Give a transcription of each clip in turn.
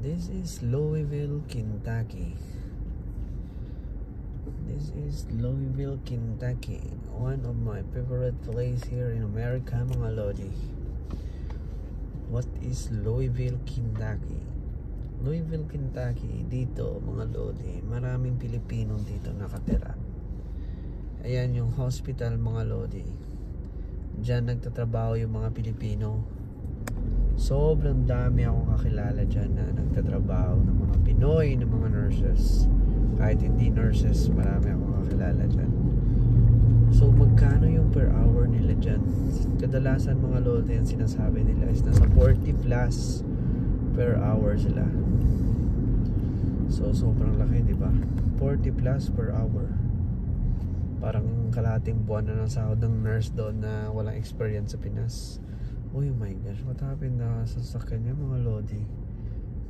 This is Louisville, Kentucky. This is Louisville, Kentucky. One of my favorite place here in America, mga lodi. What is Louisville, Kentucky? Louisville, Kentucky, dito mga lodi, maraming Pilipino dito nakatira. Ayan yung hospital mga lodi. Diyan nagtatrabaho yung mga Pilipino. Sobrang dami akong kakilala dyan na nagtatrabaho ng mga Pinoy, ng mga nurses. Kahit hindi nurses, marami akong kakilala dyan. So magkano yung per hour nila dyan? Kadalasan mga lodi, yung sinasabi nila is nasa 40 plus per hour sila. So sobrang laki, di ba? 40 plus per hour. Parang kalating buwan na ng sahod ng nurse doon na walang experience sa Pinas. Oh my gosh, what happened na sa sasakyan niya mga lodi?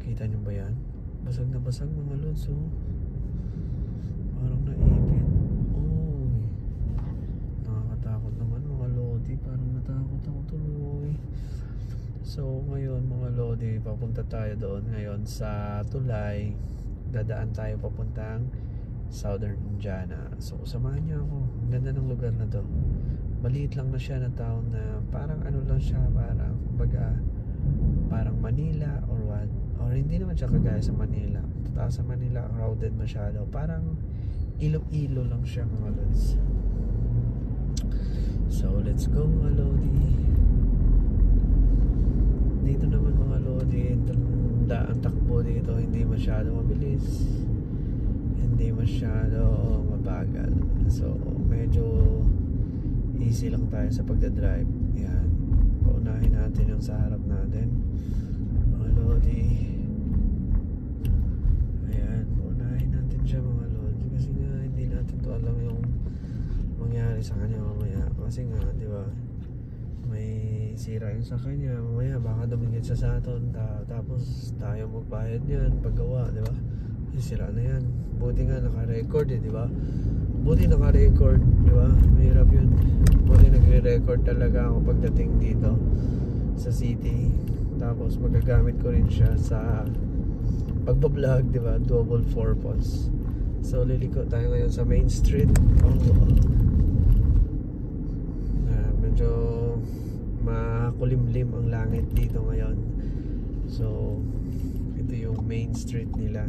Kita niyo ba yan? Basag na basag mga lods, oh. Parang naipit. Oh, nakakatakot naman mga lodi. Parang natakot ako tuloy. So ngayon mga lodi, papunta tayo doon ngayon sa Tulay. Dadaan tayo papuntang Southern Indiana. So samahan niyo ako. Ang ganda ng lugar na to. Maliit lang na siya na town na parang ano lang siya, parang baga parang Manila or what, or hindi naman siya kagaya sa Manila. Tapos sa Manila crowded masyado, parang Iloilo lang siya mga lods. So let's go mga lodi. Dito naman mga lodi, ang takbo dito hindi masyado mabilis, hindi masyado mabagal. So medyo easy lang tayo sa pagdadrive. Yan, paunahin natin yung sa harap natin mga lodi. Ayan, paunahin natin siya mga lodi, kasi nga hindi natin to alam yung mangyari sa kanya mamaya. Kasi nga di ba, may sira yun sa kanya mamaya, baka dumingit siya sa atin, tapos tayo magbayad yan paggawa, di ba? Sira na yan. Buti nga naka-record di ba? Buti naka-record, di ba? Mahirap yun. Buti nagre-record talaga ako pagdating dito sa city. Tapos magagamit ko rin siya sa pagbablog, di ba? Double purpose. So liliko tayo ngayon sa Main Street. Medyo makulimlim ang langit dito ngayon. So ito yung Main Street nila.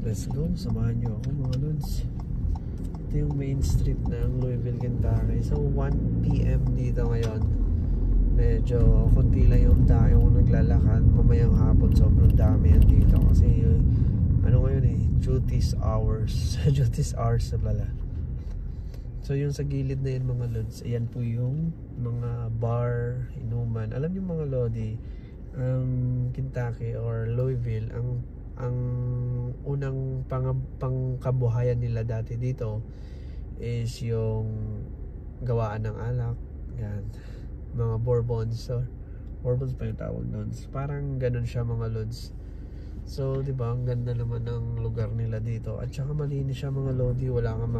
Let's go, samahan nyo ako mga lods. Ito yung Main Street ng Louisville, Kentucky. So 1 PM dito ngayon. Medyo konti lang yung tayong naglalakad. Mamayang hapon sobrang dami yan dito. Kasi ano ngayon duties hours. Duties hours na pala. So yung sa gilid na yun mga lods, ayan po yung mga bar, inuman. Alam niyo mga lodi, Kentucky or Louisville, ang unang pangkabuhayan nila dati dito is yung gawaan ng alak. Yan, mga bourbons. So bourbons pa yung tawag doon. Parang ganun siya mga lods. So di ba, ang ganda naman ng lugar nila dito. At saka malinis siya mga lodi. Wala kang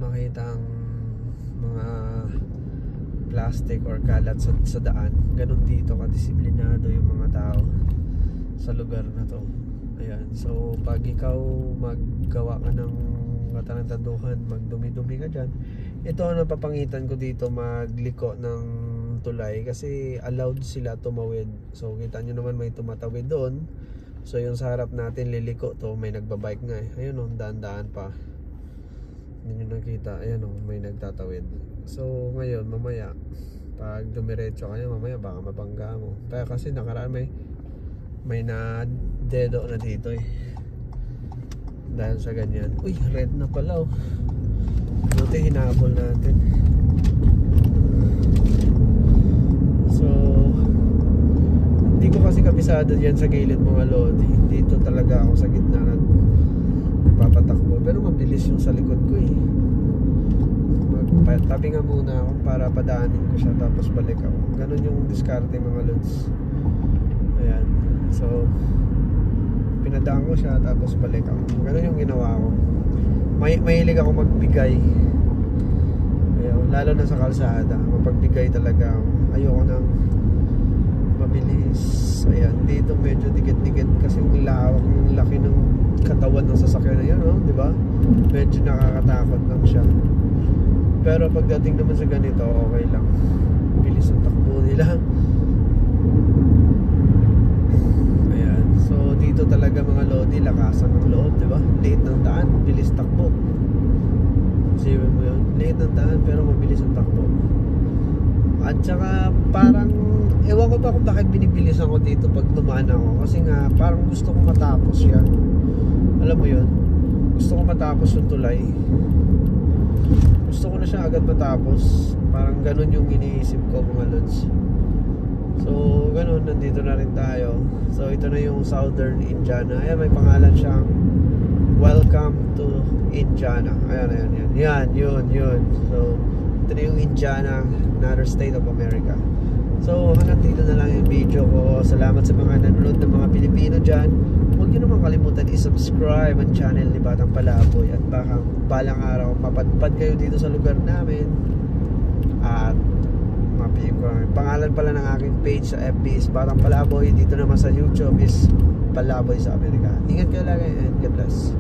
makitang mga plastic or kalat sa daan. Ganun dito kadisiplinado yung mga tao sa lugar na to. Ayan, so pag ikaw maggawa ka ng katarantaduhan, magdumi-dumi ka dyan, ito ang napapangitan ko dito, magliko ng tulay, kasi allowed sila tumawid. So kita nyo naman may tumatawid doon. So yung sa harap natin liliko to, may nagbabike nga ayun o, daan-daan pa, hindi nyo nakita. Ayan o, may nagtatawid. So ngayon mamaya pag dumiretso kayo mamaya baka mabangga mo. Kaya kasi nakaraan may na dedo na dito dahil sa ganyan. Uy, red na pala oh. Buti hinabol natin. So hindi ko kasi kabisado yan sa gilid mga lodi. Dito talaga ako sa gitna nagpapatakbo, pero mabilis yung sa likod ko tabi nga muna ako para padaanin ko siya, tapos balik ako. Ganun yung diskarte mga lods. Ayan, so pinadaan ko siya tapos balik ako. Ganun yung ginawa ko. Mahilig ako magbigay. Ayan, lalo na sa kalsada, mapagbigay talaga ako. Ayoko nang mabilis. Ayan, dito medyo dikit-dikit kasi yung lawak, yung laki ng katawan ng sasakyan na yan, di ba? Medyo nakakatakot lang siya. Pero pagdating naman sa ganito, okay lang. Bilis ang takbo nila. Ayan, so dito talaga mga lodi, lakasan ng loob, di ba? Liit ng daan, bilis takbo. Sipin mo yun, liit ng daan pero mabilis ang takbo. At saka parang ewan ko pa kung bakit binibilisan ko dito pag dumaan ako, kasi nga parang gusto ko matapos yan. Alam mo yun, gusto ko matapos yung tulay. Gusto ko na siya agad matapos. Parang ganun yung iniisip ko mga lods. So ganun, nandito na rin tayo. So ito na yung Southern Indiana. Ayan, may pangalan siyang Welcome to Indiana. Ayan. Yun. So ito na yung Indiana, another state of America. So hanggang dito na lang yung video ko. Salamat sa mga nanonood ng mga Pilipino dyan. Huwag nyo naman kalimutan i-subscribe ang channel ni Batang Palaboy. At baka balang araw mapadpad kayo dito sa lugar namin. At mapigil ko lang. Pangalan pala ng aking page sa FB is Batang Palaboy. Dito naman sa YouTube is Palaboy sa Amerika. Ingat kayo lagi and God bless.